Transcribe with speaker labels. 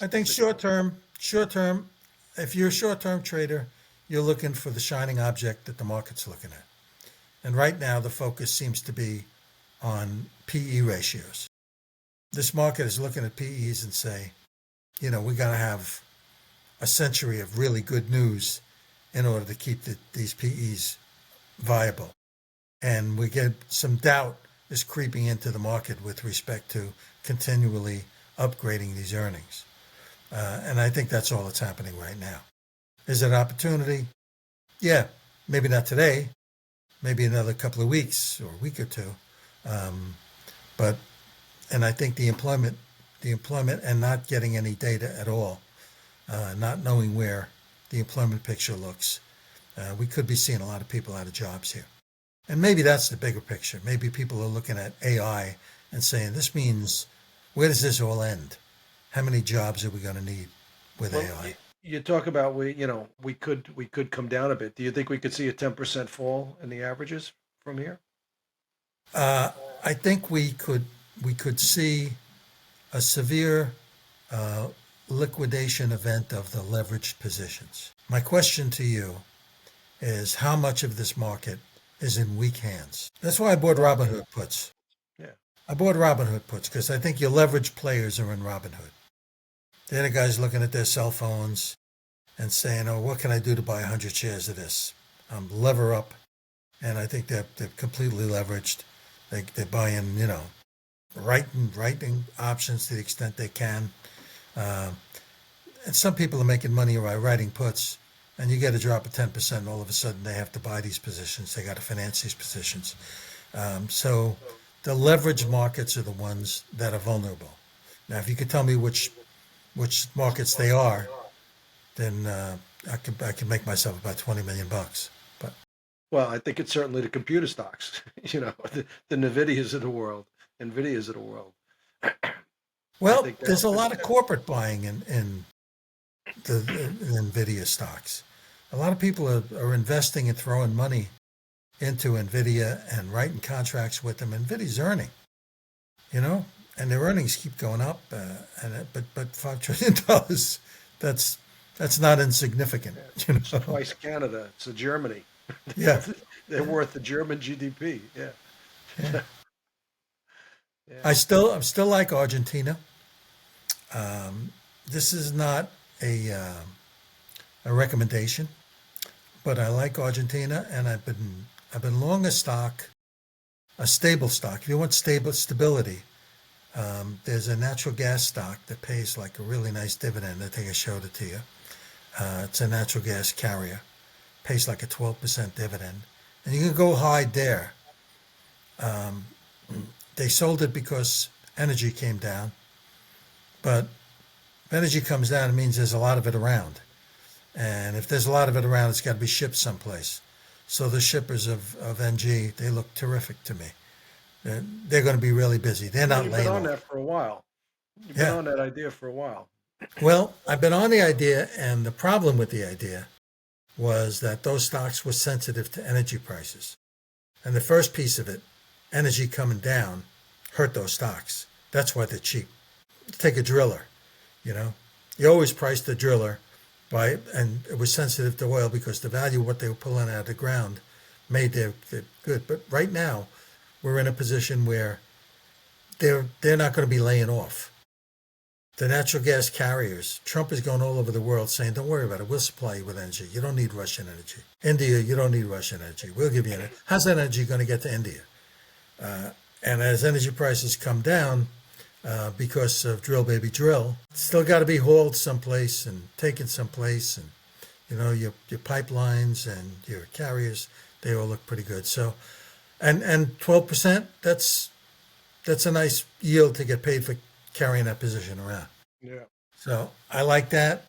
Speaker 1: I think short term, if you're a short term trader, you're looking for the shining object that the market's looking at. And right now, the focus seems to be on PE ratios. This market is looking at PEs and say, we got to have a century of really good news in order to keep these PEs viable. And we get some doubt is creeping into the market with respect to continually upgrading these earnings. And I think that's all that's happening right now. Is it an opportunity? Yeah, maybe not today, maybe another couple of weeks or a week or two. Um, but and I think the employment and not getting any data at all, not knowing where the employment picture looks, we could be seeing a lot of people out of jobs here. And maybe that's the bigger picture. Maybe people are looking at AI and saying, this means, where does this all end? How many jobs are we going to need with
Speaker 2: Well,
Speaker 1: AI?
Speaker 2: you talk about we could come down a bit. Do you think we could see a 10% fall in the averages from here?
Speaker 1: Uh, I think we could see a severe uh, liquidation event of the leveraged positions. My question to you is how much of this market is in weak hands? That's why I bought
Speaker 2: Well,
Speaker 1: Robinhood puts.
Speaker 2: yeah.
Speaker 1: I bought Robinhood puts because I think your leveraged players are in Robinhood. They're the guys looking at their cell phones and saying, "Oh, what can I do to buy 100 shares of this?" Lever up, and I think they're completely leveraged. They're buying, writing options to the extent they can. Uh, and some people are making money by writing puts, and you get a drop of 10%, and all of a sudden they have to buy these positions. They got to finance these positions. So the leverage markets are the ones that are vulnerable. Now, if you could tell me which markets they are, then I could make myself about 20 million bucks. But
Speaker 2: Well, I think it's certainly the computer stocks, the Nvidias of the world, Nvidias of the world. I
Speaker 1: well,
Speaker 2: think
Speaker 1: there's
Speaker 2: that's
Speaker 1: a lot of corporate buying in the Nvidia stocks. A lot of people are investing and throwing money into Nvidia and writing contracts with them. Nvidia's earning, you know, and their earnings keep going up. But $5 trillion, that's that's not insignificant,
Speaker 2: yeah,
Speaker 1: you
Speaker 2: it's
Speaker 1: know.
Speaker 2: twice Canada. It's a Germany.
Speaker 1: Yeah,
Speaker 2: They're worth the German GDP. Yeah,
Speaker 1: yeah.
Speaker 2: yeah.
Speaker 1: I'm still like Argentina. Um, this is not a recommendation, but I like Argentina, and I've been long a stock, a stable stock. If you want stability, there's a natural gas stock that pays like a really nice dividend. I think I showed it to you. It's a natural gas carrier, pays like a 12% dividend, and you can go hide there. Um, they sold it because energy came down, but if energy comes down, it means there's a lot of it around. And if there's a lot of it around, it's got to be shipped someplace. So the shippers of NG, they look terrific to me. They're going to be really busy. They're
Speaker 2: Well,
Speaker 1: not
Speaker 2: you've been
Speaker 1: laying
Speaker 2: on
Speaker 1: off.
Speaker 2: that for a while. You've been
Speaker 1: Yeah.
Speaker 2: on that idea for a while.
Speaker 1: Well, I've been on the idea, and the problem with the idea was that those stocks were sensitive to energy prices. And the first piece of it, energy coming down, hurt those stocks. That's why they're cheap. Take a driller, you know. You always price the driller and it was sensitive to oil because the value of what they were pulling out of the ground made their good. But right now, we're in a position where they're not going to be laying off. The natural gas carriers, Trump is going all over the world saying, don't worry about it. We'll supply you with energy. You don't need Russian energy. India, you don't need Russian energy. We'll give you energy. How's that energy going to get to India? Uh, and as energy prices come down because of drill, baby, drill, it's still got to be hauled someplace and taken someplace. And, your pipelines and your carriers, they all look pretty good. So, and 12%, that's a nice yield to get paid for carrying that position around.
Speaker 2: Yeah.
Speaker 1: So I like that.